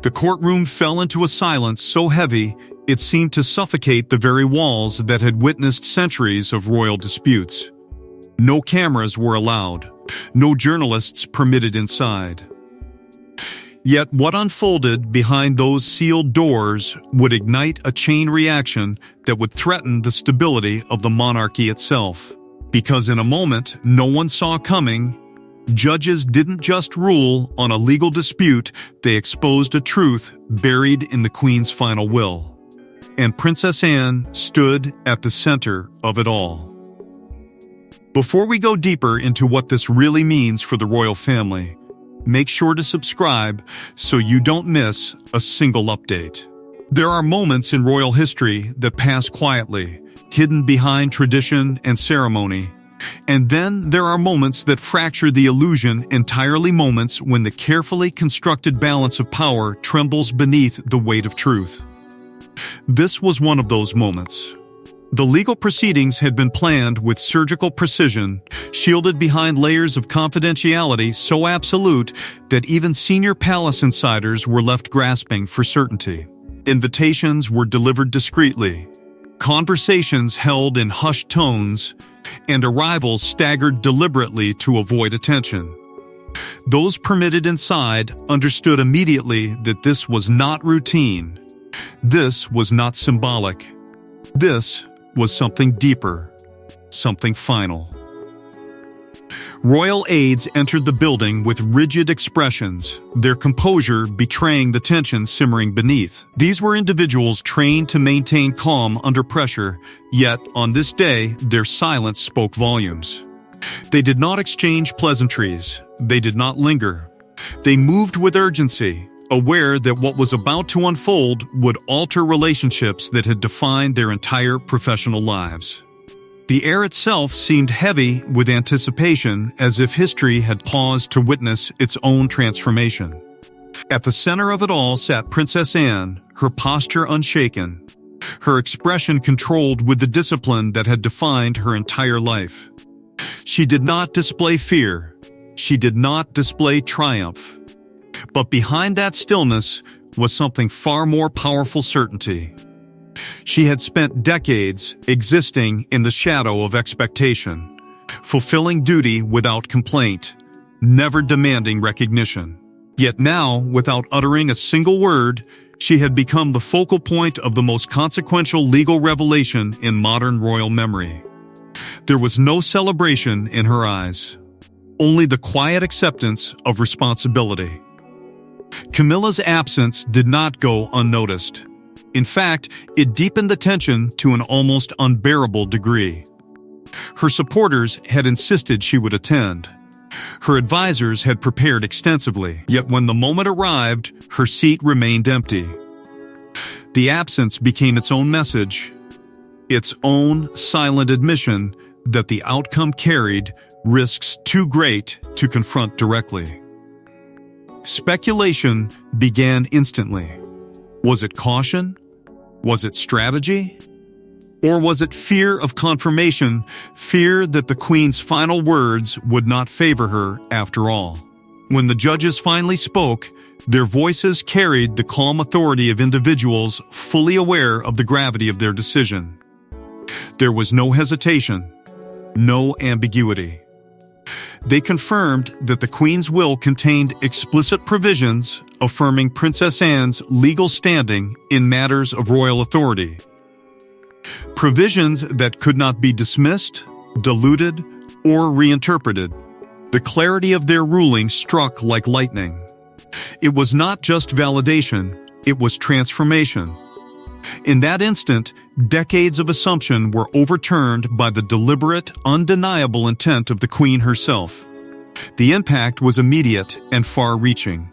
The courtroom fell into a silence so heavy it seemed to suffocate the very walls that had witnessed centuries of royal disputes. No cameras were allowed, no journalists permitted inside. Yet what unfolded behind those sealed doors would ignite a chain reaction that would threaten the stability of the monarchy itself. Because in a moment no one saw coming, judges didn't just rule on a legal dispute, they exposed a truth buried in the Queen's final will. And Princess Anne stood at the center of it all. Before we go deeper into what this really means for the royal family, make sure to subscribe so you don't miss a single update. There are moments in royal history that pass quietly, hidden behind tradition and ceremony. And then there are moments that fracture the illusion entirely, moments when the carefully constructed balance of power trembles beneath the weight of truth. This was one of those moments. The legal proceedings had been planned with surgical precision, shielded behind layers of confidentiality so absolute that even senior palace insiders were left grasping for certainty. Invitations were delivered discreetly, conversations held in hushed tones, and arrivals staggered deliberately to avoid attention. Those permitted inside understood immediately that this was not routine. This was not symbolic. This was something deeper, something final. Royal aides entered the building with rigid expressions, their composure betraying the tension simmering beneath. These were individuals trained to maintain calm under pressure, yet on this day their silence spoke volumes. They did not exchange pleasantries, they did not linger. They moved with urgency, aware that what was about to unfold would alter relationships that had defined their entire professional lives. The air itself seemed heavy with anticipation, as if history had paused to witness its own transformation. At the center of it all sat Princess Anne, her posture unshaken, her expression controlled with the discipline that had defined her entire life. She did not display fear. She did not display triumph. But behind that stillness was something far more powerful: certainty. She had spent decades existing in the shadow of expectation, fulfilling duty without complaint, never demanding recognition. Yet now, without uttering a single word, she had become the focal point of the most consequential legal revelation in modern royal memory. There was no celebration in her eyes, only the quiet acceptance of responsibility. Camilla's absence did not go unnoticed. In fact, it deepened the tension to an almost unbearable degree. Her supporters had insisted she would attend. Her advisors had prepared extensively, yet when the moment arrived, her seat remained empty. The absence became its own message, its own silent admission that the outcome carried risks too great to confront directly. Speculation began instantly. Was it caution? Was it strategy? Or was it fear of confirmation, fear that the Queen's final words would not favor her after all? When the judges finally spoke, their voices carried the calm authority of individuals fully aware of the gravity of their decision. There was no hesitation, no ambiguity. They confirmed that the Queen's will contained explicit provisions affirming Princess Anne's legal standing in matters of royal authority. Provisions that could not be dismissed, diluted, or reinterpreted. The clarity of their ruling struck like lightning. It was not just validation, it was transformation. In that instant, decades of assumption were overturned by the deliberate, undeniable intent of the Queen herself. The impact was immediate and far-reaching.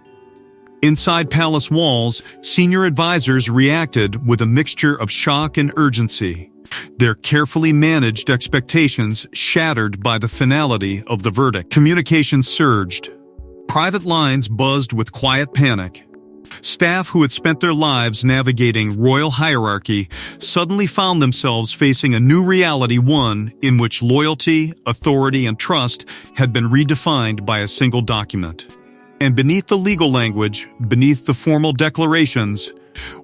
Inside palace walls, senior advisors reacted with a mixture of shock and urgency, their carefully managed expectations shattered by the finality of the verdict. Communications surged. Private lines buzzed with quiet panic. Staff who had spent their lives navigating royal hierarchy suddenly found themselves facing a new reality, one in which loyalty, authority, and trust had been redefined by a single document. And beneath the legal language, beneath the formal declarations,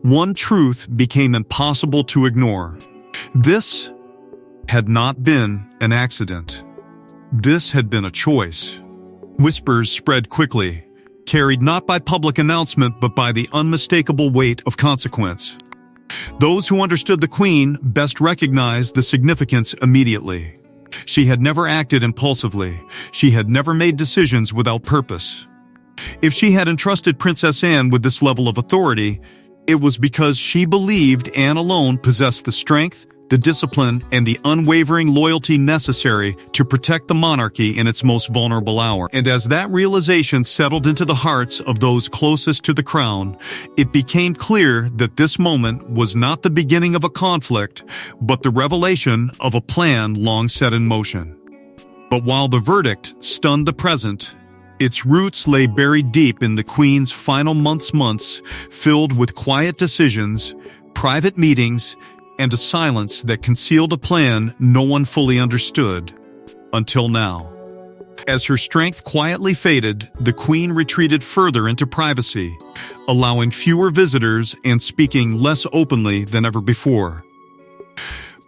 one truth became impossible to ignore. This had not been an accident. This had been a choice. Whispers spread quickly, carried not by public announcement but by the unmistakable weight of consequence. Those who understood the Queen best recognized the significance immediately. She had never acted impulsively. She had never made decisions without purpose. If she had entrusted Princess Anne with this level of authority, it was because she believed Anne alone possessed the strength, the discipline, and the unwavering loyalty necessary to protect the monarchy in its most vulnerable hour. And as that realization settled into the hearts of those closest to the crown, it became clear that this moment was not the beginning of a conflict, but the revelation of a plan long set in motion. But while the verdict stunned the present, its roots lay buried deep in the Queen's final months filled with quiet decisions, private meetings, and a silence that concealed a plan no one fully understood, until now. As her strength quietly faded, the Queen retreated further into privacy, allowing fewer visitors and speaking less openly than ever before.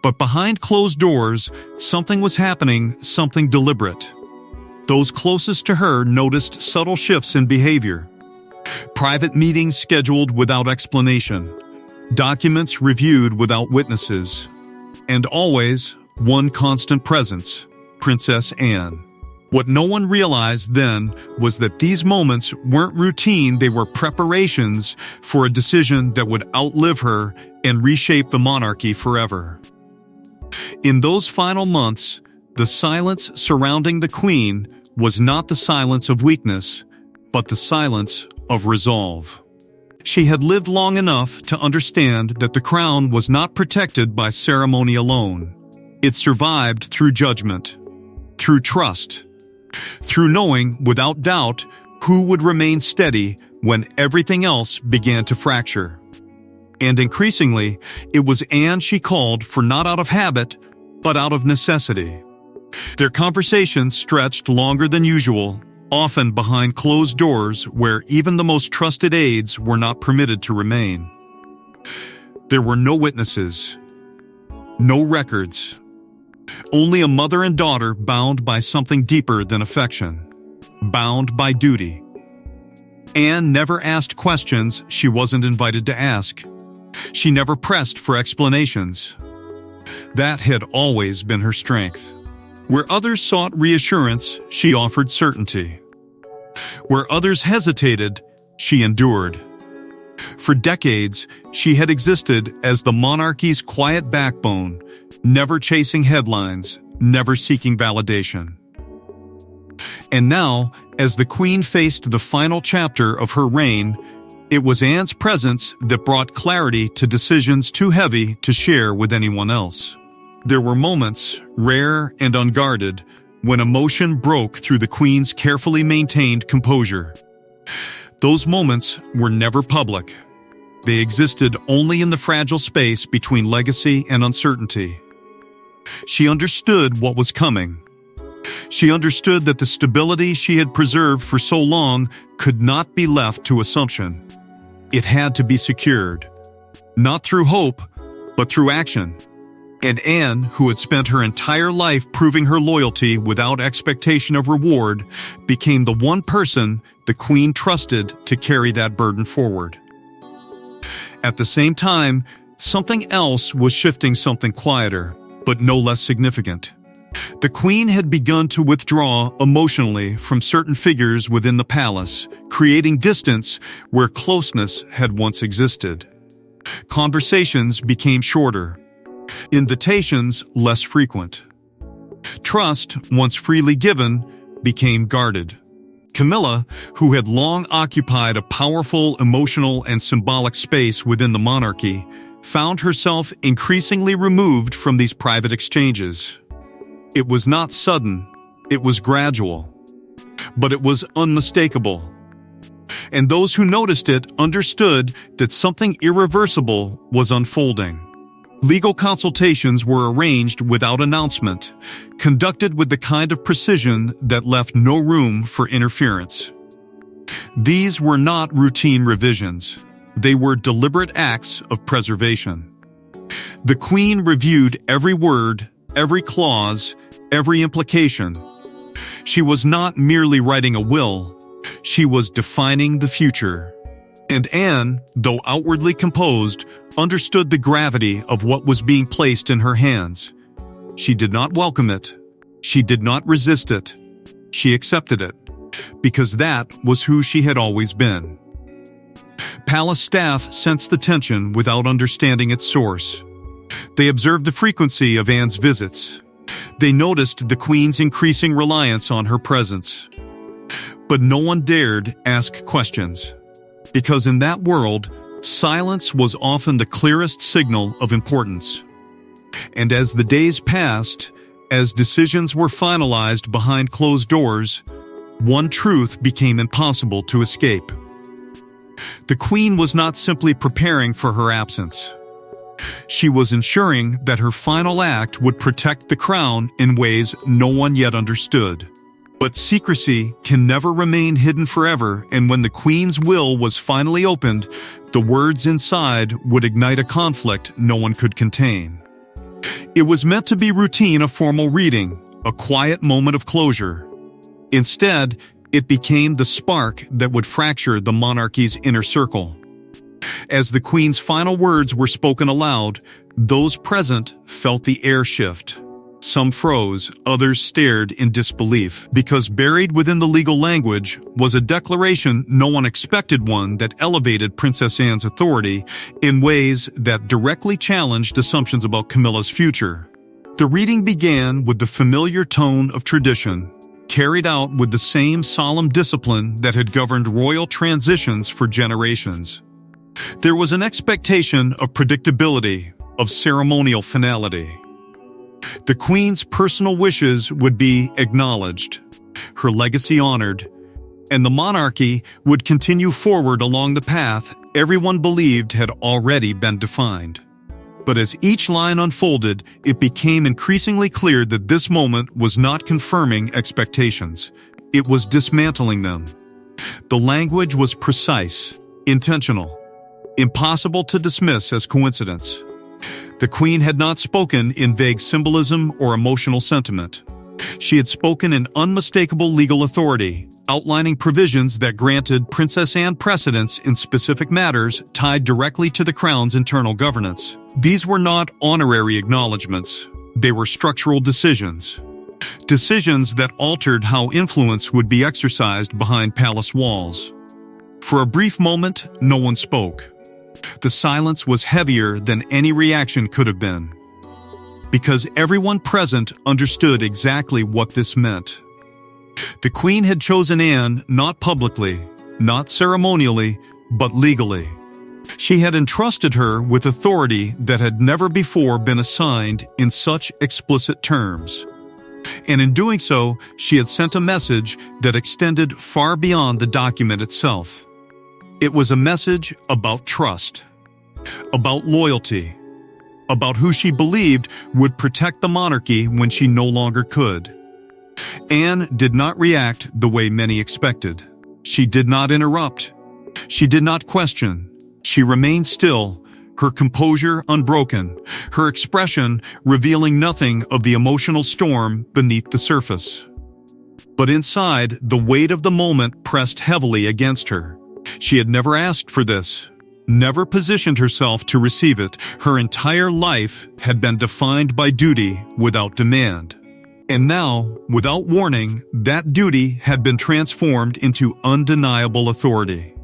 But behind closed doors, something was happening, something deliberate. Those closest to her noticed subtle shifts in behavior. Private meetings scheduled without explanation, documents reviewed without witnesses, and always one constant presence, Princess Anne. What no one realized then was that these moments weren't routine, they were preparations for a decision that would outlive her and reshape the monarchy forever. In those final months, the silence surrounding the Queen was not the silence of weakness, but the silence of resolve. She had lived long enough to understand that the crown was not protected by ceremony alone. It survived through judgment, through trust, through knowing without doubt who would remain steady when everything else began to fracture. And increasingly, it was Anne she called for, not out of habit, but out of necessity. Their conversations stretched longer than usual, often behind closed doors where even the most trusted aides were not permitted to remain. There were no witnesses, no records, only a mother and daughter bound by something deeper than affection, bound by duty. Anne never asked questions she wasn't invited to ask. She never pressed for explanations. That had always been her strength. Where others sought reassurance, she offered certainty. Where others hesitated, she endured. For decades, she had existed as the monarchy's quiet backbone, never chasing headlines, never seeking validation. And now, as the Queen faced the final chapter of her reign, it was Anne's presence that brought clarity to decisions too heavy to share with anyone else. There were moments, rare and unguarded, when emotion broke through the Queen's carefully maintained composure. Those moments were never public. They existed only in the fragile space between legacy and uncertainty. She understood what was coming. She understood that the stability she had preserved for so long could not be left to assumption. It had to be secured, not through hope, but through action. And Anne, who had spent her entire life proving her loyalty without expectation of reward, became the one person the Queen trusted to carry that burden forward. At the same time, something else was shifting, something quieter, but no less significant. The Queen had begun to withdraw emotionally from certain figures within the palace, creating distance where closeness had once existed. Conversations became shorter. Invitations less frequent. Trust, once freely given, became guarded. Camilla, who had long occupied a powerful emotional and symbolic space within the monarchy, found herself increasingly removed from these private exchanges. It was not sudden, it was gradual, but it was unmistakable. And those who noticed it understood that something irreversible was unfolding. Legal consultations were arranged without announcement, conducted with the kind of precision that left no room for interference. These were not routine revisions. They were deliberate acts of preservation. The Queen reviewed every word, every clause, every implication. She was not merely writing a will, she was defining the future. And Anne, though outwardly composed, understood the gravity of what was being placed in her hands. She did not welcome it. She did not resist it. She accepted it, because that was who she had always been. Palace staff sensed the tension without understanding its source. They observed the frequency of Anne's visits. They noticed the Queen's increasing reliance on her presence. But no one dared ask questions, because in that world, silence was often the clearest signal of importance. And as the days passed, as decisions were finalized behind closed doors, one truth became impossible to escape. The Queen was not simply preparing for her absence. She was ensuring that her final act would protect the crown in ways no one yet understood. But secrecy can never remain hidden forever, and when the Queen's will was finally opened, the words inside would ignite a conflict no one could contain. It was meant to be routine, a formal reading, a quiet moment of closure. Instead, it became the spark that would fracture the monarchy's inner circle. As the Queen's final words were spoken aloud, those present felt the air shift. Some froze, others stared in disbelief, because buried within the legal language was a declaration no one expected, one that elevated Princess Anne's authority in ways that directly challenged assumptions about Camilla's future. The reading began with the familiar tone of tradition, carried out with the same solemn discipline that had governed royal transitions for generations. There was an expectation of predictability, of ceremonial finality. The Queen's personal wishes would be acknowledged, her legacy honored, and the monarchy would continue forward along the path everyone believed had already been defined. But as each line unfolded, it became increasingly clear that this moment was not confirming expectations. It was dismantling them. The language was precise, intentional, impossible to dismiss as coincidence. The Queen had not spoken in vague symbolism or emotional sentiment. She had spoken in unmistakable legal authority, outlining provisions that granted Princess Anne precedence in specific matters tied directly to the Crown's internal governance. These were not honorary acknowledgments. They were structural decisions. Decisions that altered how influence would be exercised behind palace walls. For a brief moment, no one spoke. The silence was heavier than any reaction could have been, because everyone present understood exactly what this meant. The Queen had chosen Anne not publicly, not ceremonially, but legally. She had entrusted her with authority that had never before been assigned in such explicit terms. And in doing so, she had sent a message that extended far beyond the document itself. It was a message about trust, about loyalty, about who she believed would protect the monarchy when she no longer could. Anne did not react the way many expected. She did not interrupt. She did not question. She remained still, her composure unbroken, her expression revealing nothing of the emotional storm beneath the surface. But inside, the weight of the moment pressed heavily against her. She had never asked for this, never positioned herself to receive it. Her entire life had been defined by duty without demand. And now, without warning, that duty had been transformed into undeniable authority.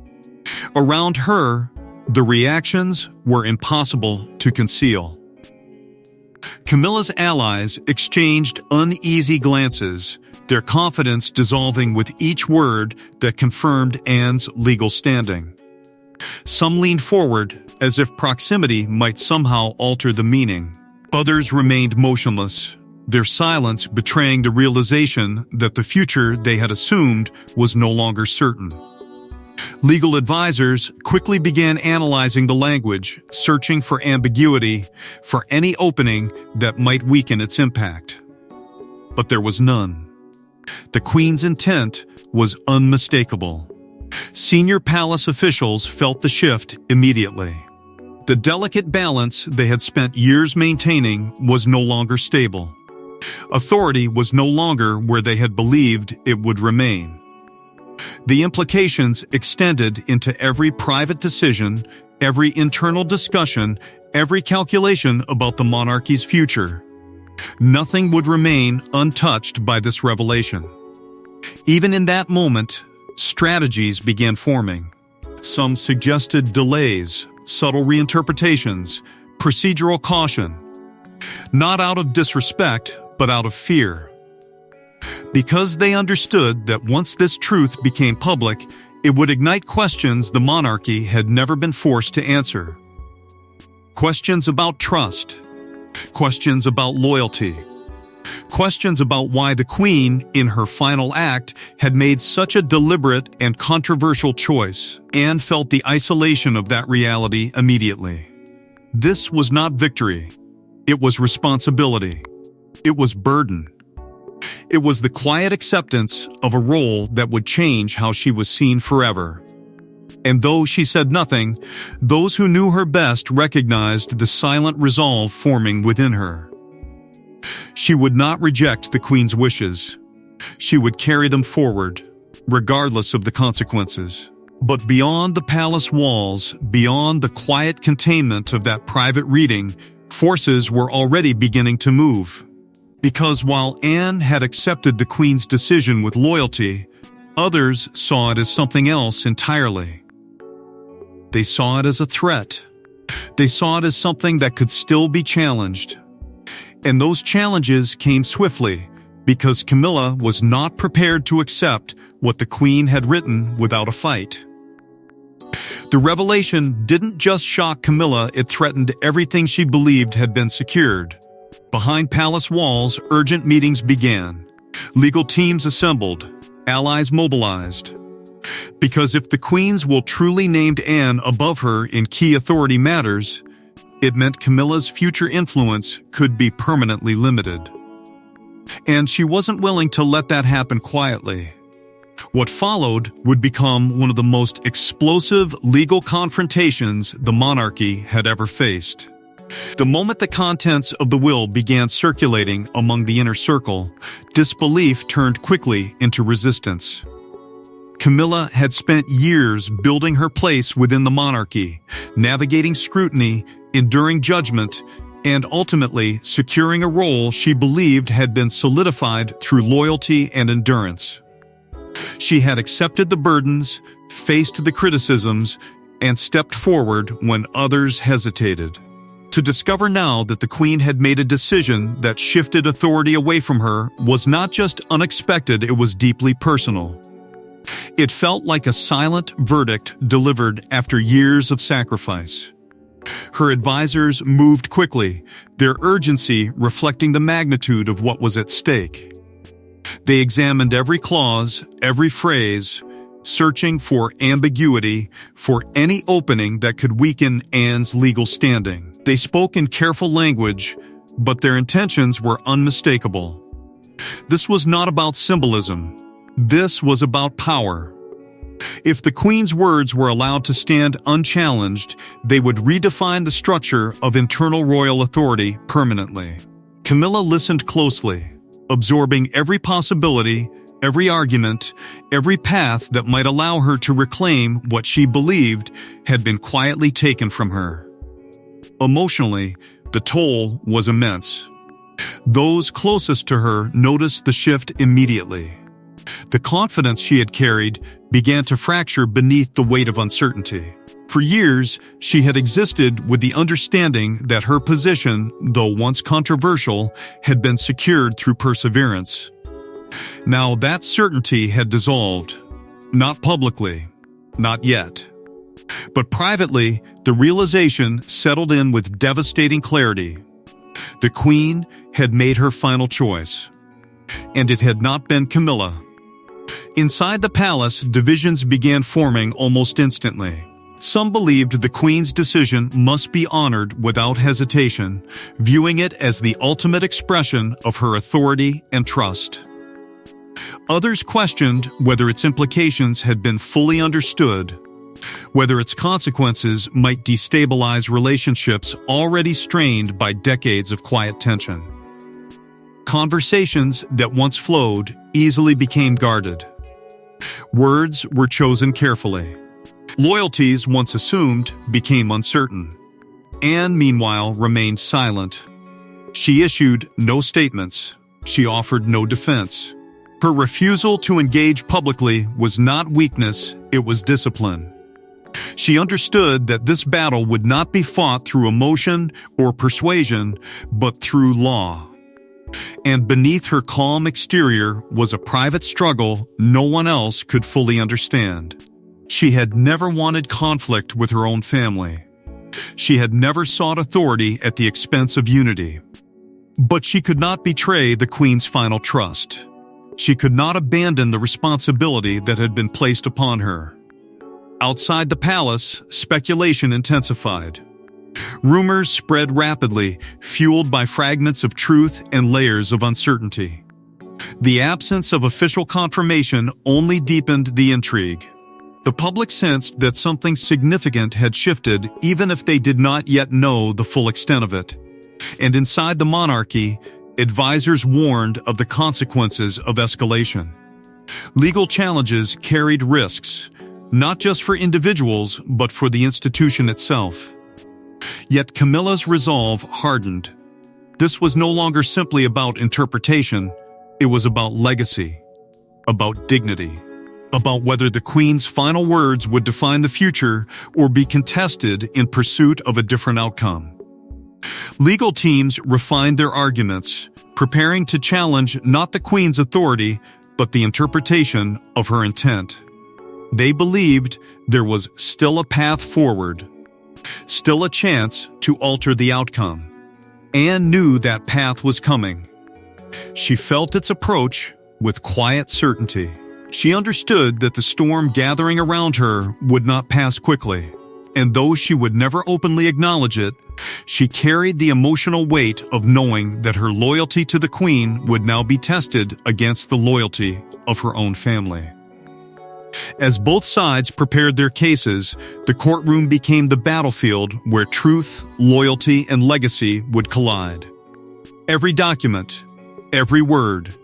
Around her, the reactions were impossible to conceal. Camilla's allies exchanged uneasy glances, their confidence dissolving with each word that confirmed Anne's legal standing. Some leaned forward, as if proximity might somehow alter the meaning. Others remained motionless, their silence betraying the realization that the future they had assumed was no longer certain. Legal advisors quickly began analyzing the language, searching for ambiguity, for any opening that might weaken its impact. But there was none. The Queen's intent was unmistakable. Senior palace officials felt the shift immediately. The delicate balance they had spent years maintaining was no longer stable. Authority was no longer where they had believed it would remain. The implications extended into every private decision, every internal discussion, every calculation about the monarchy's future. Nothing would remain untouched by this revelation. Even in that moment, strategies began forming. Some suggested delays, subtle reinterpretations, procedural caution. Not out of disrespect, but out of fear. Because they understood that once this truth became public, it would ignite questions the monarchy had never been forced to answer. Questions about trust. Questions about loyalty. Questions about why the Queen, in her final act, had made such a deliberate and controversial choice. Anne felt the isolation of that reality immediately. This was not victory. It was responsibility. It was burden. It was the quiet acceptance of a role that would change how she was seen forever. And though she said nothing, those who knew her best recognized the silent resolve forming within her. She would not reject the Queen's wishes. She would carry them forward, regardless of the consequences. But beyond the palace walls, beyond the quiet containment of that private reading, forces were already beginning to move. Because while Anne had accepted the Queen's decision with loyalty, others saw it as something else entirely. They saw it as a threat. They saw it as something that could still be challenged. And those challenges came swiftly, because Camilla was not prepared to accept what the Queen had written without a fight. The revelation didn't just shock Camilla, it threatened everything she believed had been secured. Behind palace walls, urgent meetings began. Legal teams assembled, allies mobilized. Because if the Queen's will truly named Anne above her in key authority matters, it meant Camilla's future influence could be permanently limited. And she wasn't willing to let that happen quietly. What followed would become one of the most explosive legal confrontations the monarchy had ever faced. The moment the contents of the will began circulating among the inner circle, disbelief turned quickly into resistance. Camilla had spent years building her place within the monarchy, navigating scrutiny, enduring judgment, and ultimately securing a role she believed had been solidified through loyalty and endurance. She had accepted the burdens, faced the criticisms, and stepped forward when others hesitated. To discover now that the Queen had made a decision that shifted authority away from her was not just unexpected, it was deeply personal. It felt like a silent verdict delivered after years of sacrifice. Her advisors moved quickly, their urgency reflecting the magnitude of what was at stake. They examined every clause, every phrase, searching for ambiguity, for any opening that could weaken Anne's legal standing. They spoke in careful language, but their intentions were unmistakable. This was not about symbolism. This was about power. If the Queen's words were allowed to stand unchallenged, they would redefine the structure of internal royal authority permanently. Camilla listened closely, absorbing every possibility, every argument, every path that might allow her to reclaim what she believed had been quietly taken from her. Emotionally, the toll was immense. Those closest to her noticed the shift immediately. The confidence she had carried began to fracture beneath the weight of uncertainty. For years, she had existed with the understanding that her position, though once controversial, had been secured through perseverance. Now that certainty had dissolved. Not publicly, not yet. But privately, the realization settled in with devastating clarity. The Queen had made her final choice. And it had not been Camilla. Inside the palace, divisions began forming almost instantly. Some believed the Queen's decision must be honored without hesitation, viewing it as the ultimate expression of her authority and trust. Others questioned whether its implications had been fully understood, whether its consequences might destabilize relationships already strained by decades of quiet tension. Conversations that once flowed easily became guarded. Words were chosen carefully. Loyalties once assumed became uncertain. Anne, meanwhile, remained silent. She issued no statements. She offered no defense. Her refusal to engage publicly was not weakness, it was discipline. She understood that this battle would not be fought through emotion or persuasion, but through law. And beneath her calm exterior was a private struggle no one else could fully understand. She had never wanted conflict with her own family. She had never sought authority at the expense of unity. But she could not betray the Queen's final trust. She could not abandon the responsibility that had been placed upon her. Outside the palace, speculation intensified. Rumors spread rapidly, fueled by fragments of truth and layers of uncertainty. The absence of official confirmation only deepened the intrigue. The public sensed that something significant had shifted, even if they did not yet know the full extent of it. And inside the monarchy, advisors warned of the consequences of escalation. Legal challenges carried risks, not just for individuals, but for the institution itself. Yet Camilla's resolve hardened. This was no longer simply about interpretation, it was about legacy, about dignity, about whether the Queen's final words would define the future or be contested in pursuit of a different outcome. Legal teams refined their arguments, preparing to challenge not the Queen's authority, but the interpretation of her intent. They believed there was still a path forward, still a chance to alter the outcome. Anne knew that path was coming. She felt its approach with quiet certainty. She understood that the storm gathering around her would not pass quickly, and though she would never openly acknowledge it, she carried the emotional weight of knowing that her loyalty to the Queen would now be tested against the loyalty of her own family. As both sides prepared their cases, the courtroom became the battlefield where truth, loyalty, and legacy would collide. Every document, every word,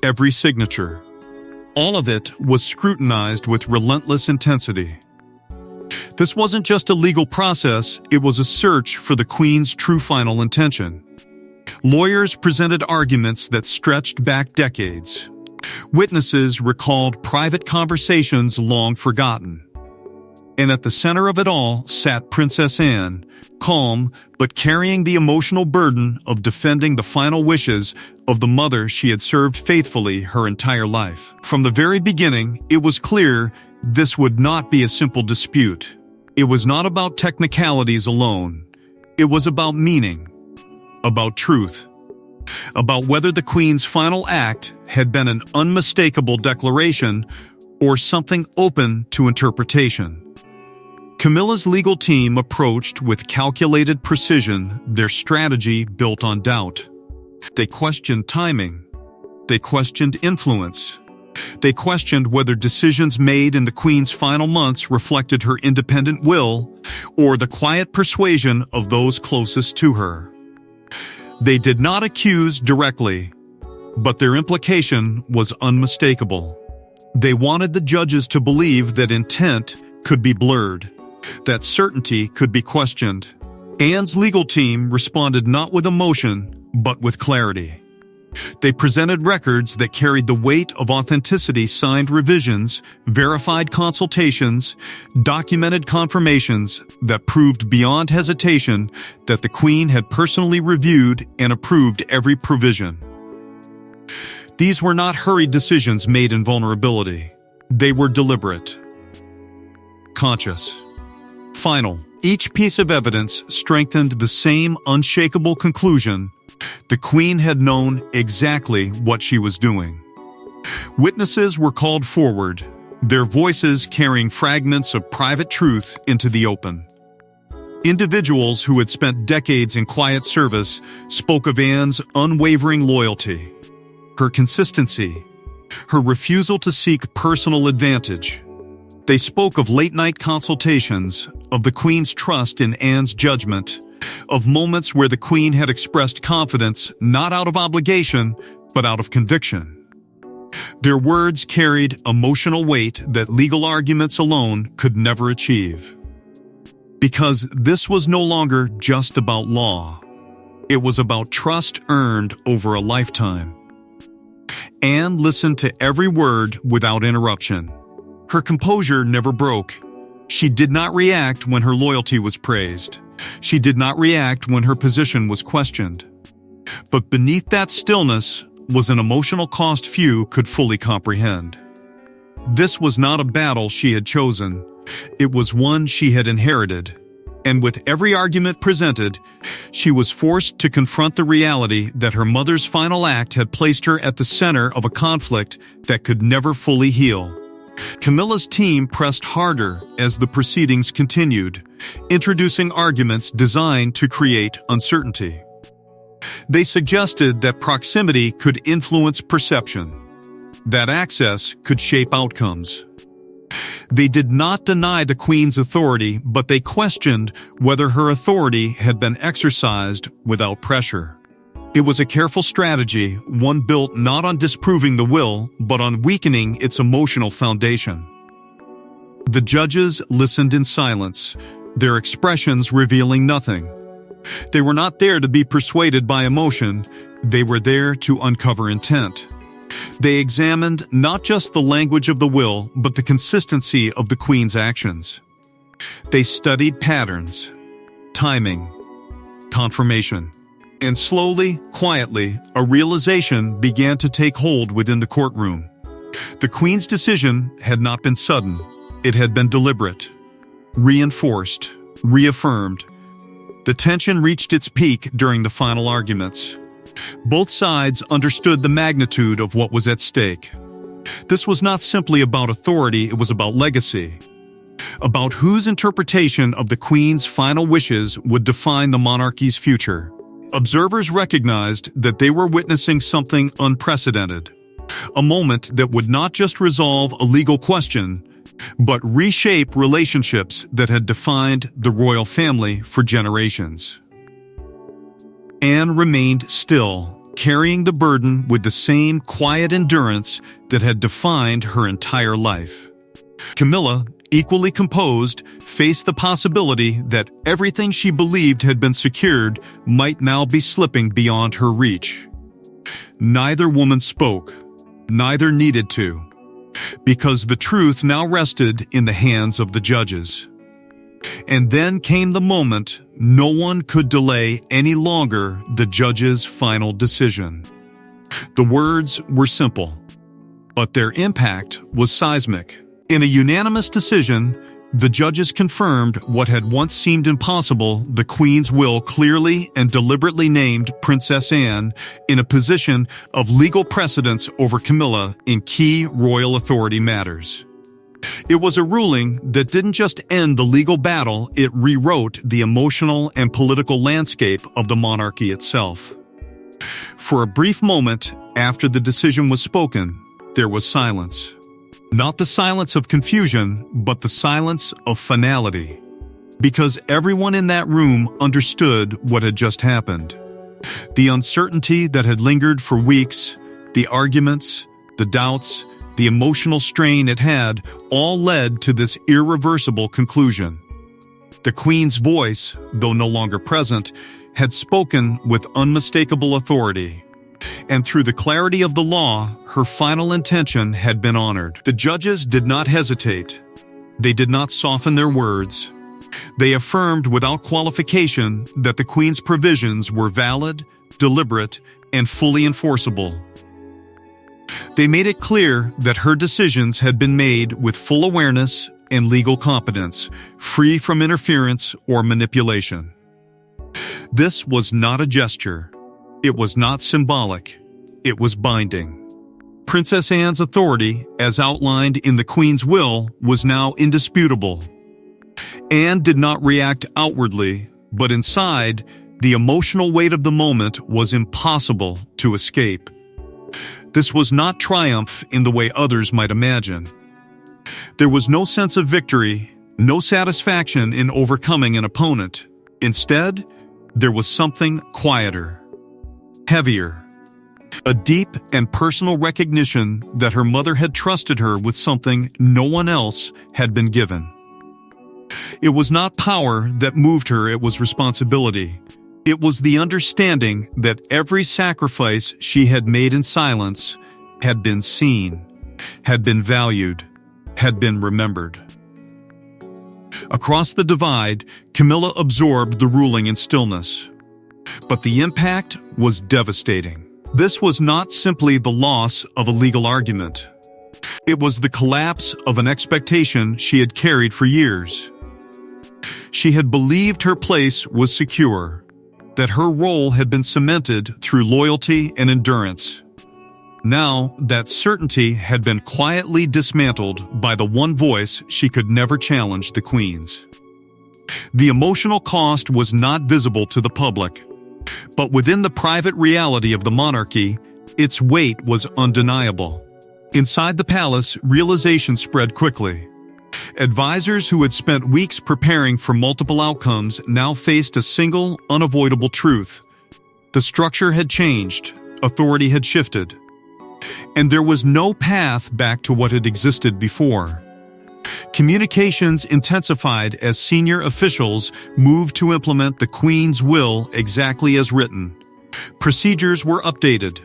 every signature, all of it was scrutinized with relentless intensity. This wasn't just a legal process, it was a search for the Queen's true final intention. Lawyers presented arguments that stretched back decades. Witnesses recalled private conversations long forgotten. And at the center of it all sat Princess Anne, calm but carrying the emotional burden of defending the final wishes of the mother she had served faithfully her entire life. From the very beginning, it was clear this would not be a simple dispute. It was not about technicalities alone. It was about meaning, about truth, about whether the Queen's final act had been an unmistakable declaration or something open to interpretation. Camilla's legal team approached with calculated precision, their strategy built on doubt. They questioned timing. They questioned influence. They questioned whether decisions made in the Queen's final months reflected her independent will or the quiet persuasion of those closest to her. They did not accuse directly, but their implication was unmistakable. They wanted the judges to believe that intent could be blurred, that certainty could be questioned. Anne's legal team responded not with emotion, but with clarity. They presented records that carried the weight of authenticity: signed revisions, verified consultations, documented confirmations that proved beyond hesitation that the Queen had personally reviewed and approved every provision. These were not hurried decisions made in vulnerability. They were deliberate, conscious, final. Each piece of evidence strengthened the same unshakable conclusion: the Queen had known exactly what she was doing. Witnesses were called forward, their voices carrying fragments of private truth into the open. Individuals who had spent decades in quiet service spoke of Anne's unwavering loyalty, her consistency, her refusal to seek personal advantage. They spoke of late-night consultations, of the Queen's trust in Anne's judgment, of moments where the Queen had expressed confidence not out of obligation, but out of conviction. Their words carried emotional weight that legal arguments alone could never achieve. Because this was no longer just about law. It was about trust earned over a lifetime. Anne listened to every word without interruption. Her composure never broke. She did not react when her loyalty was praised. She did not react when her position was questioned. But beneath that stillness was an emotional cost few could fully comprehend. This was not a battle she had chosen. It was one she had inherited. And with every argument presented, she was forced to confront the reality that her mother's final act had placed her at the center of a conflict that could never fully heal. Camilla's team pressed harder as the proceedings continued, introducing arguments designed to create uncertainty. They suggested that proximity could influence perception, that access could shape outcomes. They did not deny the Queen's authority, but they questioned whether her authority had been exercised without pressure. It was a careful strategy, one built not on disproving the will, but on weakening its emotional foundation. The judges listened in silence, their expressions revealing nothing. They were not there to be persuaded by emotion, they were there to uncover intent. They examined not just the language of the will, but the consistency of the Queen's actions. They studied patterns, timing, confirmation. And slowly, quietly, a realization began to take hold within the courtroom. The Queen's decision had not been sudden. It had been deliberate, reinforced, reaffirmed. The tension reached its peak during the final arguments. Both sides understood the magnitude of what was at stake. This was not simply about authority, it was about legacy. About whose interpretation of the Queen's final wishes would define the monarchy's future. Observers recognized that they were witnessing something unprecedented, a moment that would not just resolve a legal question, but reshape relationships that had defined the royal family for generations. Anne remained still, carrying the burden with the same quiet endurance that had defined her entire life. Camilla, equally composed, faced the possibility that everything she believed had been secured might now be slipping beyond her reach. Neither woman spoke, neither needed to, because the truth now rested in the hands of the judges. And then came the moment no one could delay any longer the judge's final decision. The words were simple, but their impact was seismic. In a unanimous decision, the judges confirmed what had once seemed impossible. The Queen's will clearly and deliberately named Princess Anne in a position of legal precedence over Camilla in key royal authority matters. It was a ruling that didn't just end the legal battle, it rewrote the emotional and political landscape of the monarchy itself. For a brief moment after the decision was spoken, there was silence. Not the silence of confusion, but the silence of finality. Because everyone in that room understood what had just happened. The uncertainty that had lingered for weeks, the arguments, the doubts, the emotional strain it had, all led to this irreversible conclusion. The Queen's voice, though no longer present, had spoken with unmistakable authority. And through the clarity of the law, her final intention had been honored. The judges did not hesitate. They did not soften their words. They affirmed without qualification that the Queen's provisions were valid, deliberate, and fully enforceable. They made it clear that her decisions had been made with full awareness and legal competence, free from interference or manipulation. This was not a gesture. It was not symbolic. It was binding. Princess Anne's authority, as outlined in the Queen's will, was now indisputable. Anne did not react outwardly, but inside, the emotional weight of the moment was impossible to escape. This was not triumph in the way others might imagine. There was no sense of victory, no satisfaction in overcoming an opponent. Instead, there was something quieter, heavier, a deep and personal recognition that her mother had trusted her with something no one else had been given. It was not power that moved her, it was responsibility. It was the understanding that every sacrifice she had made in silence had been seen, had been valued, had been remembered. Across the divide, Camilla absorbed the ruling in stillness. But the impact was devastating. This was not simply the loss of a legal argument. It was the collapse of an expectation she had carried for years. She had believed her place was secure, that her role had been cemented through loyalty and endurance. Now, that certainty had been quietly dismantled by the one voice she could never challenge, the Queen's. The emotional cost was not visible to the public, but within the private reality of the monarchy, its weight was undeniable. Inside the palace, realization spread quickly. Advisors who had spent weeks preparing for multiple outcomes now faced a single, unavoidable truth. The structure had changed, authority had shifted, and there was no path back to what had existed before. Communications intensified as senior officials moved to implement the Queen's will exactly as written. Procedures were updated,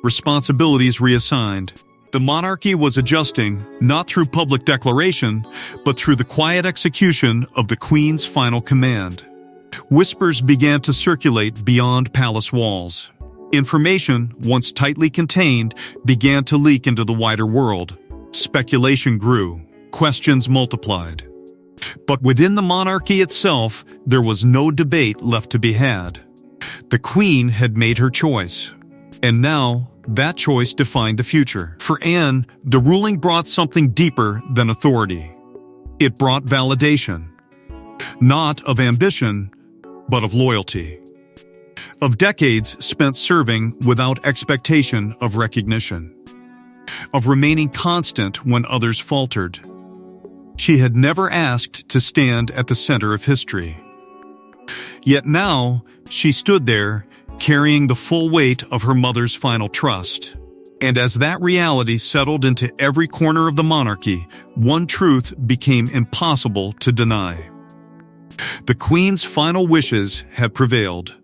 responsibilities reassigned. The monarchy was adjusting, not through public declaration, but through the quiet execution of the Queen's final command. Whispers began to circulate beyond palace walls. Information, once tightly contained, began to leak into the wider world. Speculation grew. Questions multiplied. But within the monarchy itself, there was no debate left to be had. The Queen had made her choice, and now that choice defined the future. For Anne, the ruling brought something deeper than authority. It brought validation, not of ambition, but of loyalty. Of decades spent serving without expectation of recognition, of remaining constant when others faltered. She had never asked to stand at the center of history. Yet now, she stood there, carrying the full weight of her mother's final trust. And as that reality settled into every corner of the monarchy, one truth became impossible to deny. The Queen's final wishes had prevailed.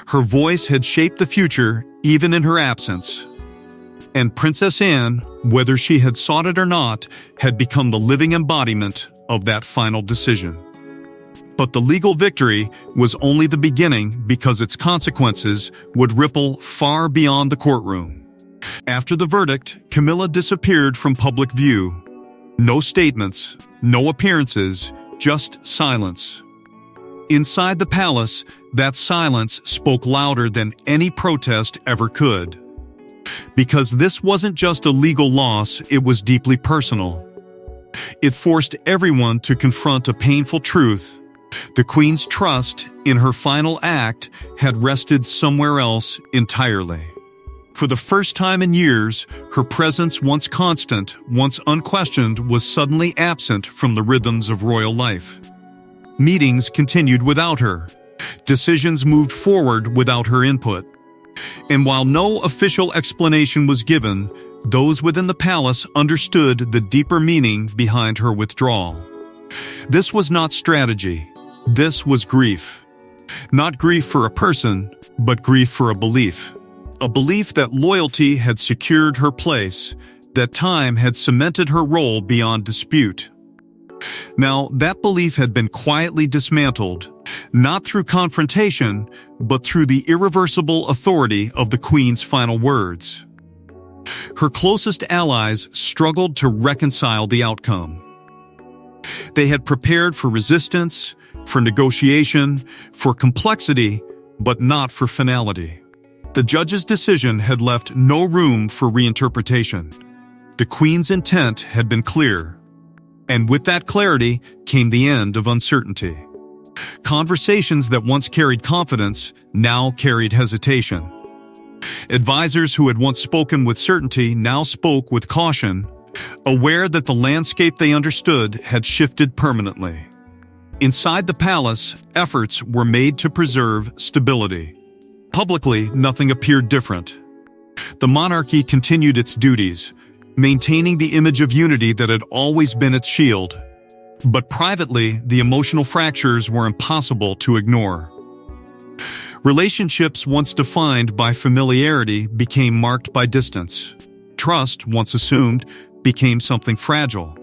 Her voice had shaped the future, even in her absence. And Princess Anne, whether she had sought it or not, had become the living embodiment of that final decision. But the legal victory was only the beginning, because its consequences would ripple far beyond the courtroom. After the verdict, Camilla disappeared from public view. No statements, no appearances, just silence. Inside the palace, that silence spoke louder than any protest ever could. Because this wasn't just a legal loss, it was deeply personal. It forced everyone to confront a painful truth. The Queen's trust in her final act had rested somewhere else entirely. For the first time in years, her presence, once constant, once unquestioned, was suddenly absent from the rhythms of royal life. Meetings continued without her. Decisions moved forward without her input. And while no official explanation was given, those within the palace understood the deeper meaning behind her withdrawal. This was not strategy. This was grief. Not grief for a person, but grief for a belief. A belief that loyalty had secured her place, that time had cemented her role beyond dispute. Now, that belief had been quietly dismantled, not through confrontation, but through the irreversible authority of the Queen's final words. Her closest allies struggled to reconcile the outcome. They had prepared for resistance, for negotiation, for complexity, but not for finality. The judge's decision had left no room for reinterpretation. The Queen's intent had been clear, and with that clarity came the end of uncertainty. Conversations that once carried confidence now carried hesitation. Advisors who had once spoken with certainty now spoke with caution, aware that the landscape they understood had shifted permanently. Inside the palace, efforts were made to preserve stability. Publicly, nothing appeared different. The monarchy continued its duties, maintaining the image of unity that had always been its shield. But privately, the emotional fractures were impossible to ignore. Relationships once defined by familiarity became marked by distance. Trust, once assumed, became something fragile.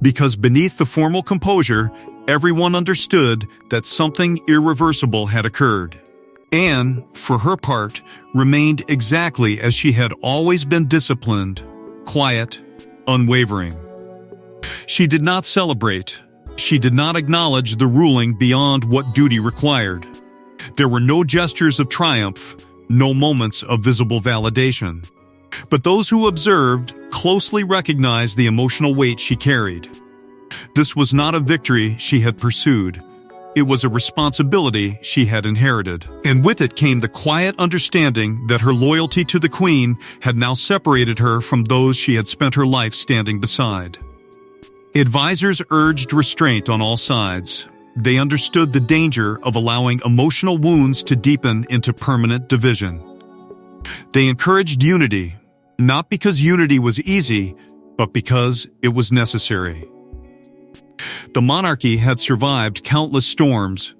Because beneath the formal composure, everyone understood that something irreversible had occurred. Anne, for her part, remained exactly as she had always been: disciplined, quiet, unwavering. She did not celebrate. She did not acknowledge the ruling beyond what duty required. There were no gestures of triumph, no moments of visible validation. But those who observed closely recognized the emotional weight she carried. This was not a victory she had pursued. It was a responsibility she had inherited. And with it came the quiet understanding that her loyalty to the Queen had now separated her from those she had spent her life standing beside. Advisors urged restraint on all sides. They understood the danger of allowing emotional wounds to deepen into permanent division. They encouraged unity, not because unity was easy, but because it was necessary. The monarchy had survived countless storms,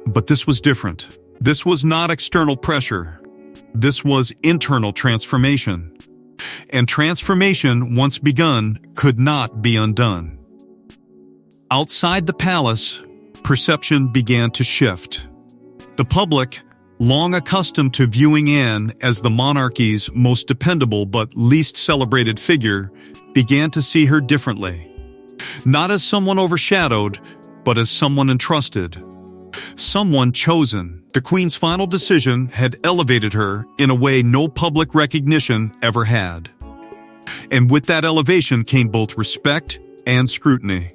but this was different. This was not external pressure. This was internal transformation. And transformation, once begun, could not be undone. Outside the palace, perception began to shift. The public, long accustomed to viewing Anne as the monarchy's most dependable but least celebrated figure, began to see her differently. Not as someone overshadowed, but as someone entrusted. Someone chosen. The Queen's final decision had elevated her in a way no public recognition ever had. And with that elevation came both respect and scrutiny.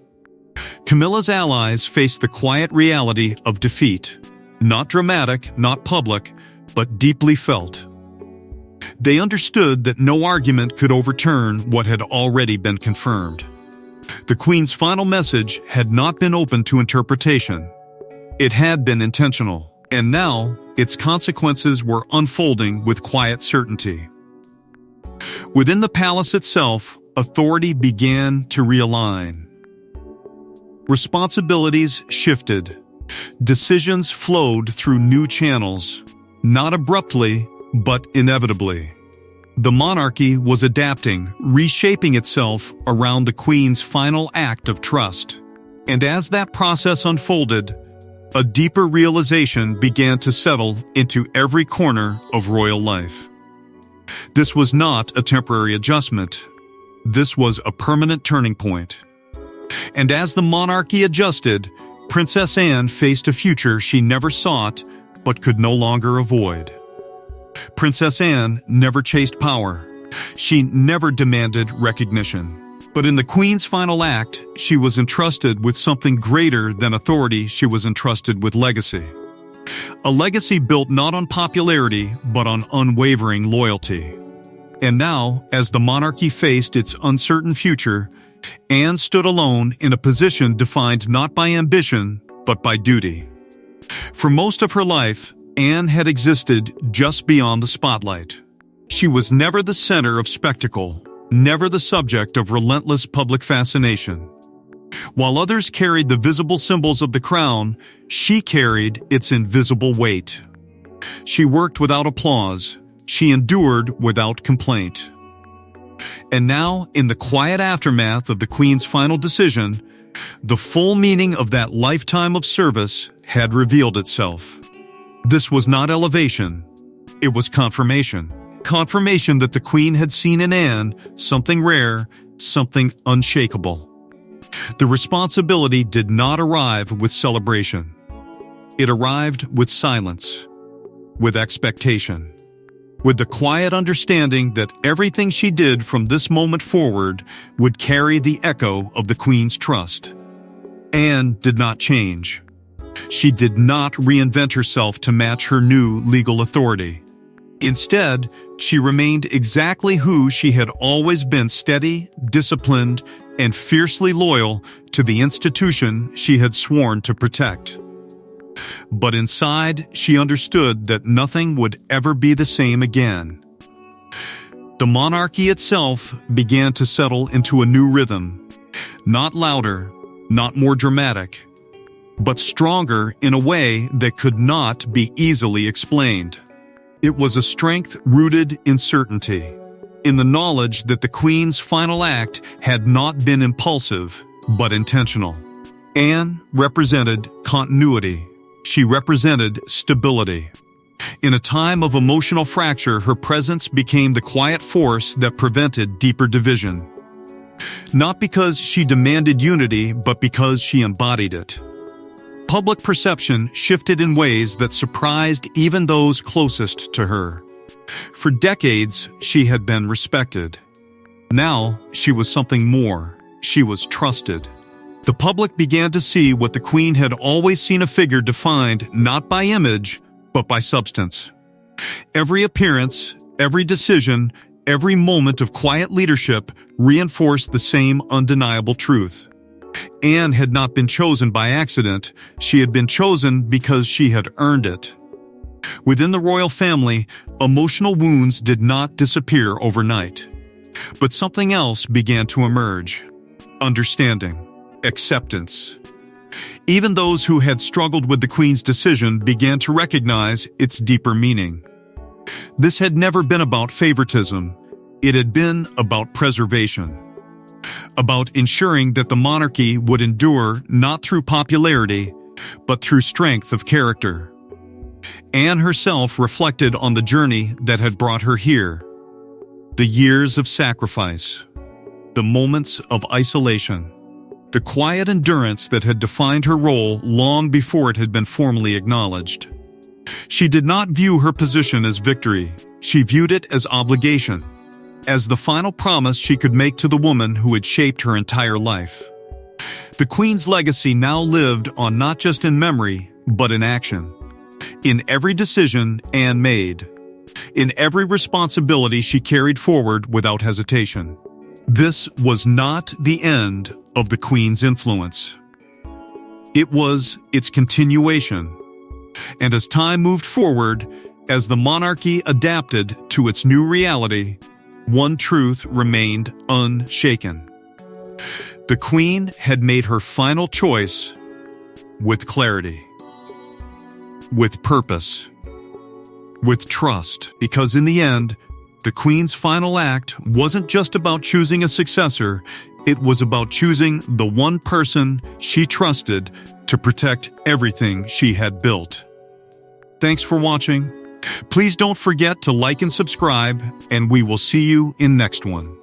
Camilla's allies faced the quiet reality of defeat. Not dramatic, not public, but deeply felt. They understood that no argument could overturn what had already been confirmed. The Queen's final message had not been open to interpretation. It had been intentional, and now its consequences were unfolding with quiet certainty. Within the palace itself, authority began to realign. Responsibilities shifted. Decisions flowed through new channels, not abruptly, but inevitably. The monarchy was adapting, reshaping itself around the Queen's final act of trust. And as that process unfolded, a deeper realization began to settle into every corner of royal life. This was not a temporary adjustment. This was a permanent turning point. And as the monarchy adjusted, Princess Anne faced a future she never sought but could no longer avoid. Princess Anne never chased power. She never demanded recognition. But in the Queen's final act, she was entrusted with something greater than authority. She was entrusted with legacy. A legacy built not on popularity, but on unwavering loyalty. And now, as the monarchy faced its uncertain future, Anne stood alone in a position defined not by ambition, but by duty. For most of her life, Anne had existed just beyond the spotlight. She was never the center of spectacle, never the subject of relentless public fascination. While others carried the visible symbols of the crown, she carried its invisible weight. She worked without applause. She endured without complaint. And now, in the quiet aftermath of the Queen's final decision, the full meaning of that lifetime of service had revealed itself. This was not elevation. It was confirmation. Confirmation that the Queen had seen in Anne something rare, something unshakable. The responsibility did not arrive with celebration. It arrived with silence, with expectation, with the quiet understanding that everything she did from this moment forward would carry the echo of the Queen's trust. Anne did not change. She did not reinvent herself to match her new legal authority. Instead, she remained exactly who she had always been: steady, disciplined, and fiercely loyal to the institution she had sworn to protect. But inside, she understood that nothing would ever be the same again. The monarchy itself began to settle into a new rhythm, not louder, not more dramatic, but stronger in a way that could not be easily explained. It was a strength rooted in certainty, in the knowledge that the Queen's final act had not been impulsive, but intentional. Anne represented continuity. She represented stability. In a time of emotional fracture, her presence became the quiet force that prevented deeper division. Not because she demanded unity, but because she embodied it. Public perception shifted in ways that surprised even those closest to her. For decades, she had been respected. Now, she was something more. She was trusted. The public began to see what the Queen had always seen: a figure defined not by image, but by substance. Every appearance, every decision, every moment of quiet leadership reinforced the same undeniable truth. Anne had not been chosen by accident. She had been chosen because she had earned it. Within the royal family, emotional wounds did not disappear overnight. But something else began to emerge: understanding, acceptance. Even those who had struggled with the Queen's decision began to recognize its deeper meaning. This had never been about favoritism. It had been about preservation. About ensuring that the monarchy would endure not through popularity, but through strength of character. Anne herself reflected on the journey that had brought her here. The years of sacrifice, the moments of isolation, the quiet endurance that had defined her role long before it had been formally acknowledged. She did not view her position as victory. She viewed it as obligation, as the final promise she could make to the woman who had shaped her entire life. The Queen's legacy now lived on not just in memory, but in action. In every decision Anne made, in every responsibility she carried forward without hesitation. This was not the end of the Queen's influence. It was its continuation. And as time moved forward, as the monarchy adapted to its new reality, one truth remained unshaken. The Queen had made her final choice with clarity, with purpose, with trust, because in the end, the Queen's final act wasn't just about choosing a successor, it was about choosing the one person she trusted to protect everything she had built. Thanks for watching. Please don't forget to like and subscribe, and we will see you in next one.